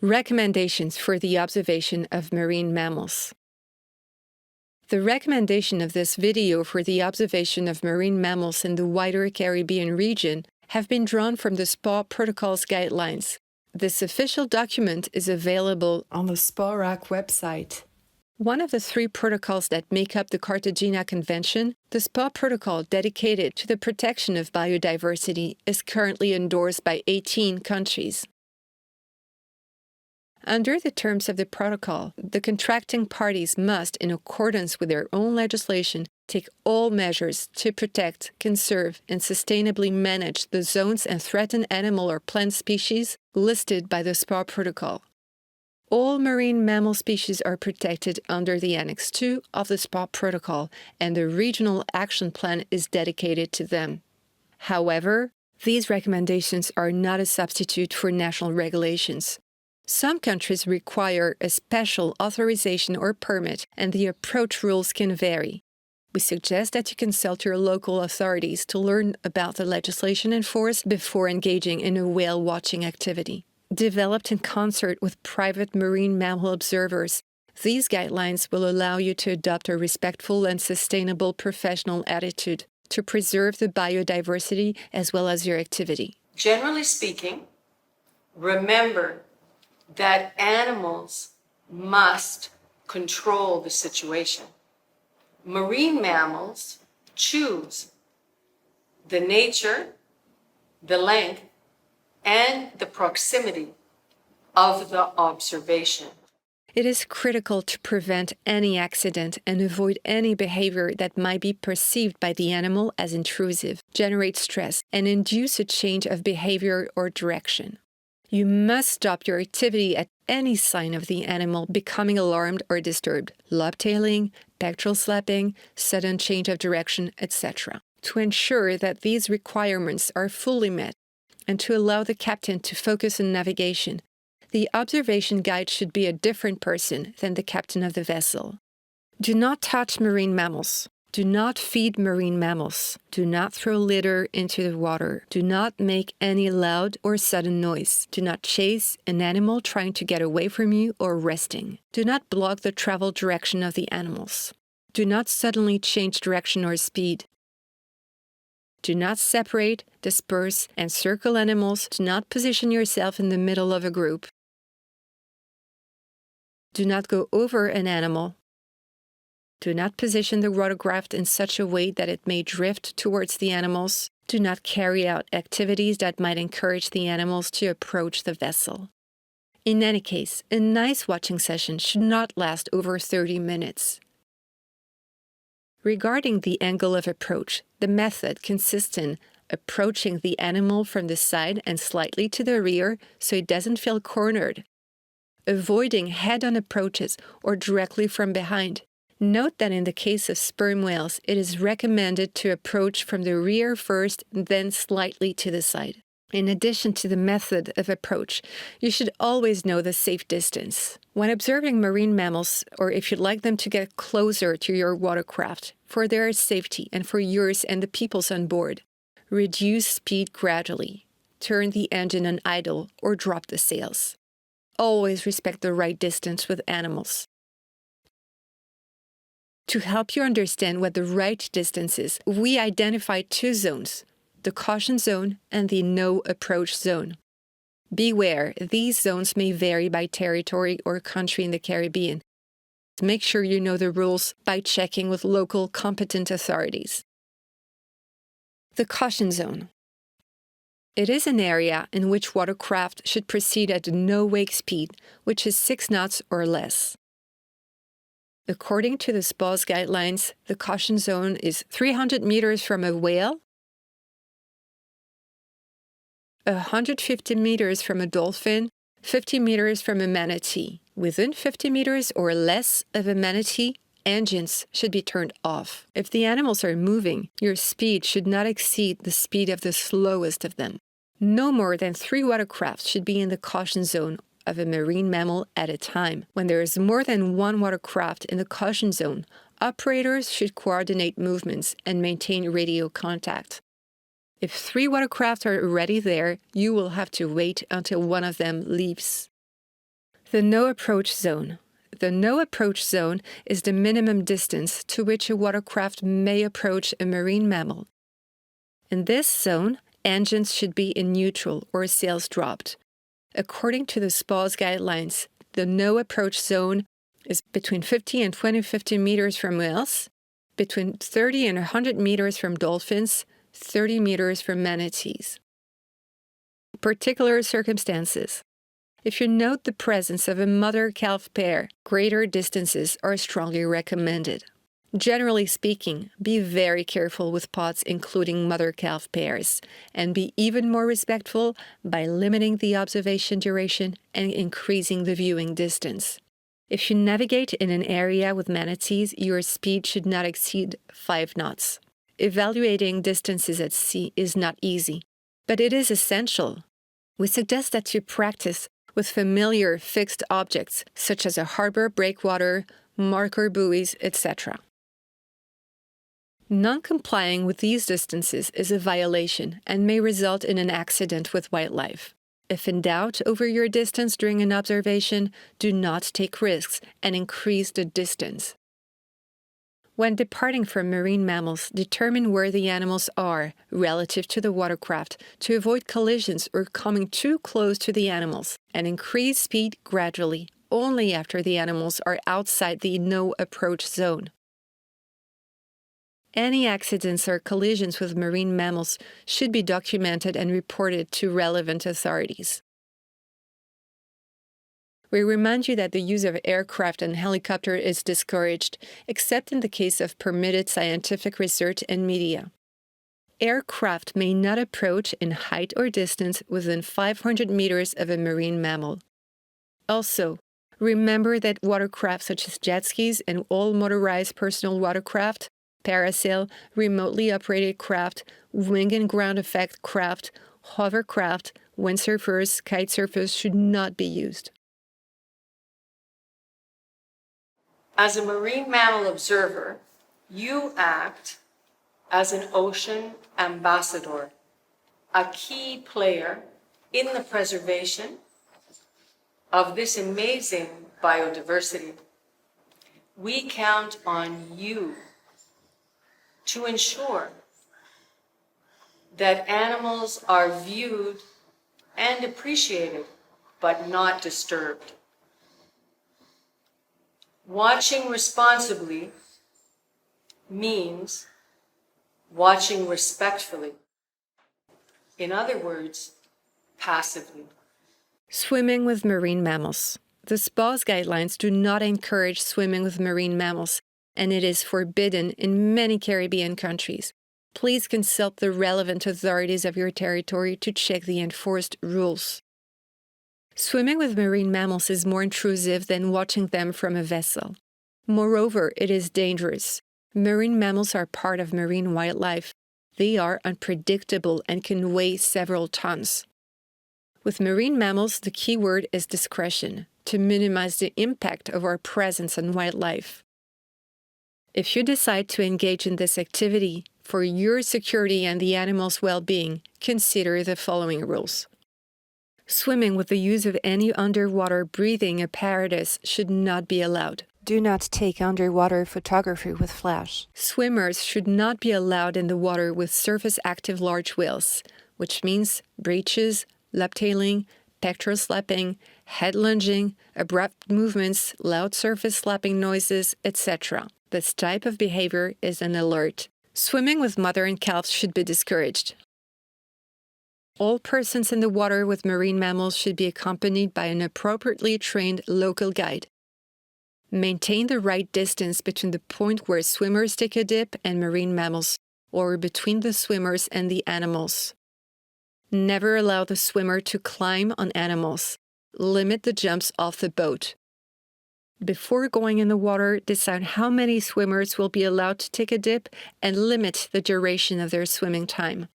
Recommendations for the observation of marine mammals. The recommendation of this video for the observation of marine mammals in the wider Caribbean region have been drawn from the SPA Protocol's guidelines. This official document is available on the SPA-RAC website. One of the three protocols that make up the Cartagena Convention, the SPA Protocol dedicated to the protection of biodiversity, is currently endorsed by 18 countries. Under the terms of the protocol, the contracting parties must, in accordance with their own legislation, take all measures to protect, conserve, and sustainably manage the zones and threatened animal or plant species listed by the SPA Protocol. All marine mammal species are protected under the Annex II of the SPA Protocol, and the Regional Action Plan is dedicated to them. However, these recommendations are not a substitute for national regulations. Some countries require a special authorization or permit, and the approach rules can vary. We suggest that you consult your local authorities to learn about the legislation in force before engaging in a whale watching activity. Developed in concert with private marine mammal observers, these guidelines will allow you to adopt a respectful and sustainable professional attitude to preserve the biodiversity as well as your activity. Generally speaking, remember that animals must control the situation. Marine mammals choose the nature, the length, and the proximity of the observation. It is critical to prevent any accident and avoid any behavior that might be perceived by the animal as intrusive, generate stress, and induce a change of behavior or direction. You must stop your activity at any sign of the animal becoming alarmed or disturbed, lobtailing, pectoral slapping, sudden change of direction, etc., to ensure that these requirements are fully met and to allow the captain to focus on navigation. The observation guide should be a different person than the captain of the vessel. Do not touch marine mammals. Do not feed marine mammals. Do not throw litter into the water. Do not make any loud or sudden noise. Do not chase an animal trying to get away from you or resting. Do not block the travel direction of the animals. Do not suddenly change direction or speed. Do not separate, disperse, and circle animals. Do not position yourself in the middle of a group. Do not go over an animal. Do not position the rotorcraft in such a way that it may drift towards the animals. Do not carry out activities that might encourage the animals to approach the vessel. In any case, a nice watching session should not last over 30 minutes. Regarding the angle of approach, the method consists in approaching the animal from the side and slightly to the rear so it doesn't feel cornered, avoiding head-on approaches or directly from behind. Note that in the case of sperm whales, it is recommended to approach from the rear first, then slightly to the side. In addition to the method of approach, you should always know the safe distance. When observing marine mammals, or if you'd like them to get closer to your watercraft, for their safety and for yours and the people's on board, reduce speed gradually. Turn the engine on idle or drop the sails. Always respect the right distance with animals. To help you understand what the right distance is, we identified two zones, the caution zone and the no approach zone. Beware, these zones may vary by territory or country in the Caribbean. Make sure you know the rules by checking with local competent authorities. The caution zone. It is an area in which watercraft should proceed at no wake speed, which is 6 knots or less. According to the SPA's guidelines, the caution zone is 300 meters from a whale, 150 meters from a dolphin, 50 meters from a manatee. Within 50 meters or less of a manatee, engines should be turned off. If the animals are moving, your speed should not exceed the speed of the slowest of them. No more than 3 watercraft should be in the caution zone of a marine mammal at a time. When there is more than 1 watercraft in the caution zone, operators should coordinate movements and maintain radio contact. If 3 watercraft are already there, you will have to wait until one of them leaves. The no approach zone. The no approach zone is the minimum distance to which a watercraft may approach a marine mammal. In this zone, engines should be in neutral or sails dropped. According to the SPA's guidelines, the no approach zone is between 50 and 250 meters from whales, between 30 and 100 meters from dolphins, 30 meters from manatees. Particular circumstances. If you note the presence of a mother-calf pair, greater distances are strongly recommended. Generally speaking, be very careful with pods including mother-calf pairs, and be even more respectful by limiting the observation duration and increasing the viewing distance. If you navigate in an area with manatees, your speed should not exceed 5 knots. Evaluating distances at sea is not easy, but it is essential. We suggest that you practice with familiar fixed objects such as a harbor breakwater, marker buoys, etc. Non-complying with these distances is a violation and may result in an accident with wildlife. If in doubt over your distance during an observation, do not take risks and increase the distance. When departing from marine mammals, determine where the animals are relative to the watercraft to avoid collisions or coming too close to the animals, and increase speed gradually, only after the animals are outside the no approach zone. Any accidents or collisions with marine mammals should be documented and reported to relevant authorities. We remind you that the use of aircraft and helicopter is discouraged, except in the case of permitted scientific research and media. Aircraft may not approach in height or distance within 500 meters of a marine mammal. Also, remember that watercraft such as jet skis and all motorized personal watercraft, parasail, remotely operated craft, wing and ground effect craft, hovercraft, windsurfers, kitesurfers should not be used. As a marine mammal observer, you act as an ocean ambassador, a key player in the preservation of this amazing biodiversity. We count on you to ensure that animals are viewed and appreciated, but not disturbed. Watching responsibly means watching respectfully. In other words, passively. Swimming with marine mammals. The SPA's guidelines do not encourage swimming with marine mammals, and it is forbidden in many Caribbean countries. Please consult the relevant authorities of your territory to check the enforced rules. Swimming with marine mammals is more intrusive than watching them from a vessel. Moreover, it is dangerous. Marine mammals are part of marine wildlife. They are unpredictable and can weigh several tons. With marine mammals, the key word is discretion, to minimize the impact of our presence on wildlife. If you decide to engage in this activity for your security and the animal's well-being, consider the following rules. Swimming with the use of any underwater breathing apparatus should not be allowed. Do not take underwater photography with flash. Swimmers should not be allowed in the water with surface-active large whales, which means breaches, lobtailing, pectoral slapping, head lunging, abrupt movements, loud surface slapping noises, etc. This type of behavior is an alert. Swimming with mother and calves should be discouraged. All persons in the water with marine mammals should be accompanied by an appropriately trained local guide. Maintain the right distance between the point where swimmers take a dip and marine mammals, or between the swimmers and the animals. Never allow the swimmer to climb on animals. Limit the jumps off the boat. Before going in the water, decide how many swimmers will be allowed to take a dip and limit the duration of their swimming time.